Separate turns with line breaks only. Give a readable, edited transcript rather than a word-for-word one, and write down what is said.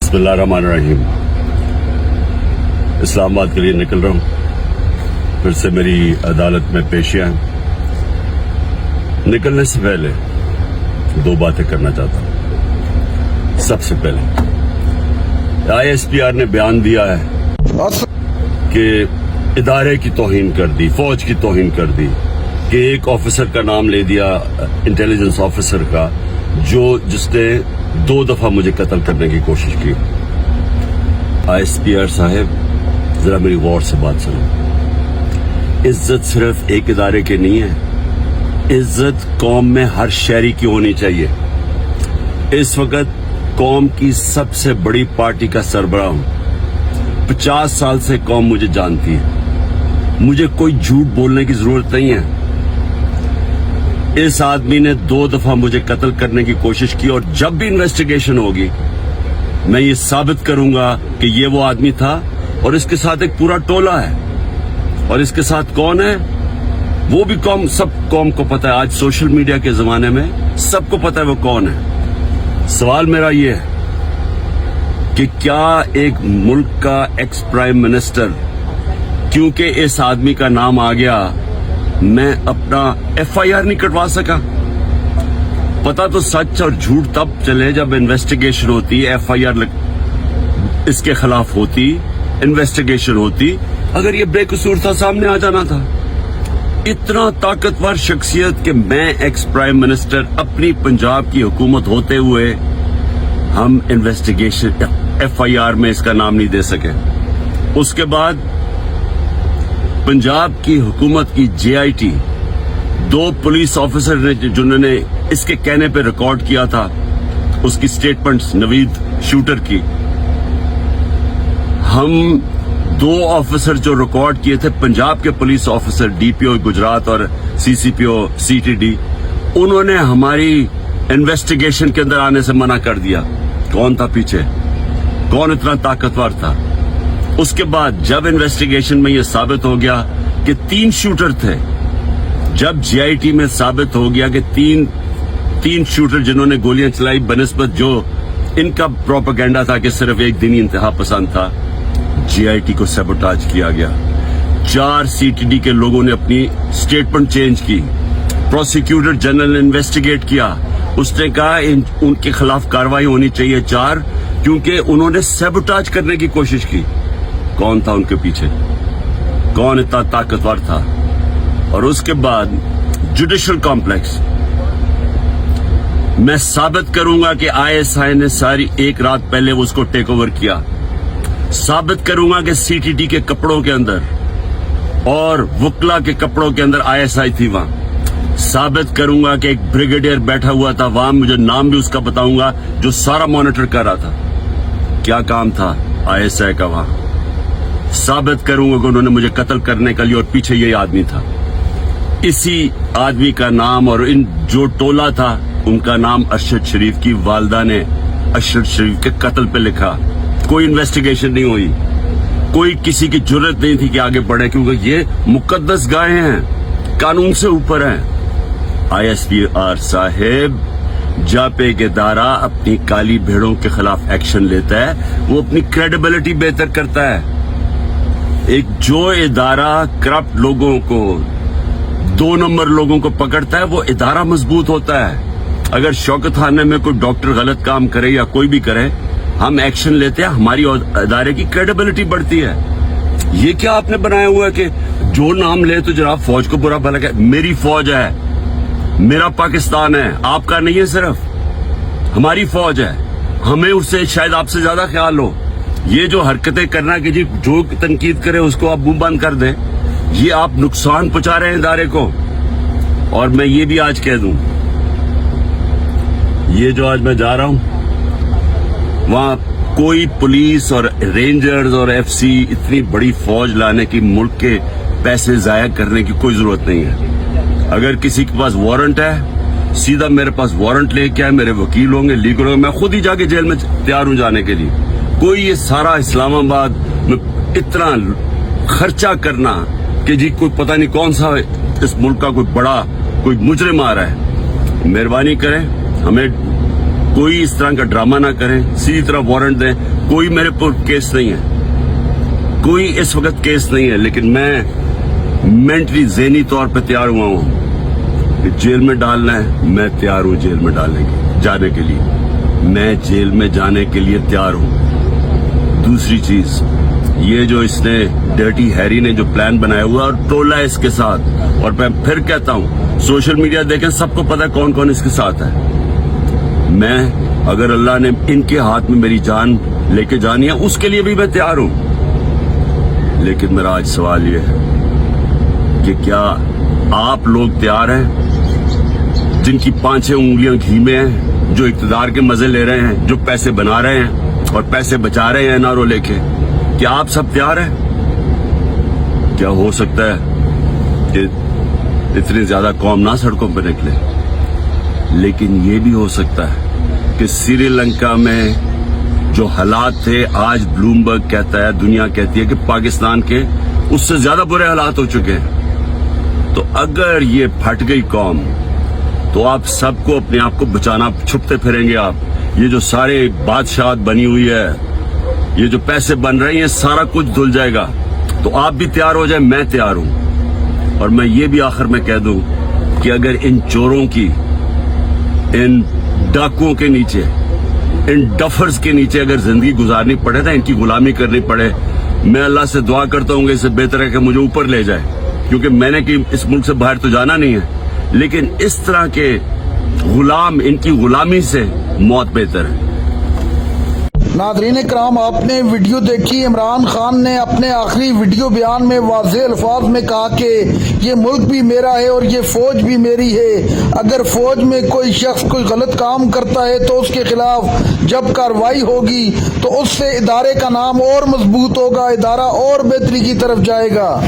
बिस्मिल्लाहिर्रहमानिर्रहीम। इस्लामाबाद के लिए निकल रहा हूँ। फिर से मेरी अदालत में पेशियां हैं। निकलने से पहले दो बातें करना चाहता हूँ। सबसे पहले ISPR ने बयान दिया है कि इदारे की तौहीन कर दी, फौज की तौहीन कर दी, कि एक ऑफिसर का नाम ले दिया, इंटेलिजेंस ऑफिसर का, जिसने 2 दफा मुझे कत्ल करने की कोशिश की। ISPR साहब, जरा मेरी गौर से बात सुनो। इज्जत सिर्फ एक इदारे की नहीं है, इज्जत कौम में हर शहरी की होनी चाहिए। इस वक्त कौम की सबसे बड़ी पार्टी का सरबराह हूं। 50 साल से कौम मुझे जानती है। मुझे कोई झूठ बोलने की जरूरत नहीं है। इस आदमी ने 2 दफा मुझे कत्ल करने की कोशिश की, और जब भी इन्वेस्टिगेशन होगी मैं ये साबित करूंगा कि ये वो आदमी था, और इसके साथ एक पूरा टोला है। और इसके साथ कौन है वो भी सब कौम को पता है। आज सोशल मीडिया के जमाने में सबको पता है वो कौन है। सवाल मेरा ये है कि क्या एक मुल्क का एक्स प्राइम मिनिस्टर, क्योंकि इस आदमी का नाम आ गया, मैं अपना FIR नहीं कटवा सका? पता तो सच और झूठ तब चले जब इन्वेस्टिगेशन होती, FIR इसके खिलाफ होती, इन्वेस्टिगेशन होती। अगर ये बेकसूर था, सामने आ जाना था। इतना ताकतवर शख्सियत कि मैं एक्स प्राइम मिनिस्टर, अपनी पंजाब की हुकूमत होते हुए हम इन्वेस्टिगेशन FIR में इसका नाम नहीं दे सके। उसके बाद पंजाब की हुकूमत की JIT, 2 पुलिस ऑफिसर ने जिन्होंने इसके कहने पे रिकॉर्ड किया था उसकी स्टेटमेंट्स, नवीद शूटर की, हम 2 ऑफिसर जो रिकॉर्ड किए थे, पंजाब के पुलिस ऑफिसर DPO गुजरात और CCPO CTD, उन्होंने हमारी इन्वेस्टिगेशन के अंदर आने से मना कर दिया। कौन था पीछे? कौन इतना ताकतवर था? उसके बाद जब इन्वेस्टिगेशन में यह साबित हो गया कि 3 शूटर थे, जब JIT में साबित हो गया कि तीन शूटर जिन्होंने गोलियां चलाई, बनिस्बत जो इनका प्रोपेगेंडा था कि सिर्फ एक दिन ही इंतहा पसंद था, JIT को सैबोटाज किया गया। 4 CTD के लोगों ने अपनी स्टेटमेंट चेंज की। प्रोसिक्यूटर जनरल ने इन्वेस्टिगेट किया, उसने कहा उनके खिलाफ कार्रवाई होनी चाहिए 4, क्योंकि उन्होंने सैबोटाज करने की कोशिश की। कौन था उनके पीछे? कौन इतना ताकतवर था? और उसके बाद जुडिशियल कॉम्प्लेक्स, मैं साबित करूंगा कि ISI ने सारी एक रात पहले उसको टेक ओवर किया। साबित करूंगा कि CTD के कपड़ों के अंदर और वकला के कपड़ों के अंदर ISI थी वहां। साबित करूंगा कि एक ब्रिगेडियर बैठा हुआ था वहां, मुझे नाम भी उसका बताऊंगा, जो सारा मॉनिटर कर रहा था। क्या काम था ISI का वहां? साबित करूंगा कि उन्होंने मुझे कत्ल करने के लिए, और पीछे यही आदमी था। इसी आदमी का नाम और इन जो टोला था उनका नाम अरशद शरीफ की वालदा ने अरशद शरीफ के कत्ल पे लिखा। कोई इन्वेस्टिगेशन नहीं हुई, कोई किसी की जुर्रत नहीं थी कि आगे बढ़े, क्योंकि ये मुकद्दस गाय हैं, कानून से ऊपर हैं। ISPR साहेब, जब एक इदारा अपनी काली भेड़ों के खिलाफ एक्शन लेता है, वो अपनी क्रेडिबिलिटी बेहतर करता है। एक जो इदारा करप्ट लोगों को, 2 नंबर लोगों को पकड़ता है, वो इदारा मजबूत होता है। अगर शौकत खाने में कोई डॉक्टर गलत काम करे या कोई भी करे, हम एक्शन लेते हैं, हमारी इदारे की क्रेडिबिलिटी बढ़ती है। ये क्या आपने बनाया हुआ है कि जो नाम ले तो जनाब फौज को बुरा भला कहे? मेरी फौज है, मेरा पाकिस्तान है, आपका नहीं है, सिर्फ हमारी फौज है। हमें उससे शायद आपसे ज्यादा ख्याल हो। ये जो हरकतें करना कि जी जो तनकीद करे उसको आप मुंह बंद कर दें, ये आप नुकसान पहुंचा रहे हैं इदारे को। और मैं ये भी आज कह दूं, ये जो आज मैं जा रहा हूं, वहां कोई पुलिस और रेंजर्स और FC इतनी बड़ी फौज लाने की, मुल्क के पैसे जाया करने की कोई जरूरत नहीं है। अगर किसी के पास वारंट है, सीधा मेरे पास वारंट लेके आए, मेरे वकील होंगे, लीगल होंगे, मैं खुद ही जाके जेल में तैयार हूं जाने के लिए। कोई ये सारा इस्लामाबाद में इतना खर्चा करना कि जी कोई पता नहीं कौन सा इस मुल्क का कोई बड़ा कोई मुजरिम आ रहा है, मेहरबानी करें, हमें کوئی اس طرح کا ڈرامہ نہ کریں, سیدھی طرح وارنٹ دیں. کوئی میرے پر کیس نہیں ہے, کوئی اس وقت کیس نہیں ہے, لیکن میں مینٹلی ذہنی طور پہ تیار ہوا ہوں کہ جیل میں ڈالنا ہے. میں تیار ہوں جیل میں جانے کے لیے, میں جیل میں جانے کے لیے تیار ہوں. دوسری چیز, یہ جو اس نے ڈرٹی ہیری نے جو پلان بنایا ہوا اور ٹولہ ہے اس کے ساتھ, اور میں پھر کہتا ہوں سوشل میڈیا دیکھیں, سب کو پتا کون کون اس کے ساتھ ہے. میں اگر اللہ نے ان کے ہاتھ میں میری جان لے کے جانی ہے اس کے لیے بھی میں تیار ہوں. لیکن میرا آج سوال یہ ہے کہ کیا آپ لوگ تیار ہیں جن کی 5-6 انگلیاں گھی میں ہیں, جو اقتدار کے مزے لے رہے ہیں, جو پیسے بنا رہے ہیں اور پیسے بچا رہے ہیں نعروں لے کے, کیا آپ سب تیار ہیں؟ کیا ہو سکتا ہے کہ اتنی زیادہ قوم نہ سڑکوں پہ نکلے, لیکن یہ بھی ہو سکتا ہے کہ سری لنکا میں جو حالات تھے, آج بلومبرگ کہتا ہے, دنیا کہتی ہے کہ پاکستان کے اس سے زیادہ برے حالات ہو چکے ہیں. تو اگر یہ پھٹ گئی قوم تو آپ سب کو اپنے آپ کو بچانا, چھپتے پھریں گے آپ. یہ جو سارے بادشاہت بنی ہوئی ہے, یہ جو پیسے بن رہے ہیں, سارا کچھ دھل جائے گا. تو آپ بھی تیار ہو جائیں, میں تیار ہوں. اور میں یہ بھی آخر میں کہہ دوں کہ اگر ان چوروں کی, ان ڈاکوؤں کے نیچے, ان ڈفرز کے نیچے اگر زندگی گزارنی پڑے نا, ان کی غلامی کرنی پڑے, میں اللہ سے دعا کرتا ہوں کہ اس سے بہتر ہے کہ مجھے اوپر لے جائے, کیونکہ میں نے اس ملک سے باہر تو جانا نہیں ہے. لیکن اس طرح کے غلام, ان کی غلامی سے موت بہتر ہے.
ناظرین کرام, آپ نے ویڈیو دیکھی. عمران خان نے اپنے آخری ویڈیو بیان میں واضح الفاظ میں کہا کہ یہ ملک بھی میرا ہے اور یہ فوج بھی میری ہے. اگر فوج میں کوئی شخص کوئی غلط کام کرتا ہے تو اس کے خلاف جب کارروائی ہوگی تو اس سے ادارے کا نام اور مضبوط ہوگا, ادارہ اور بہتری کی طرف جائے گا.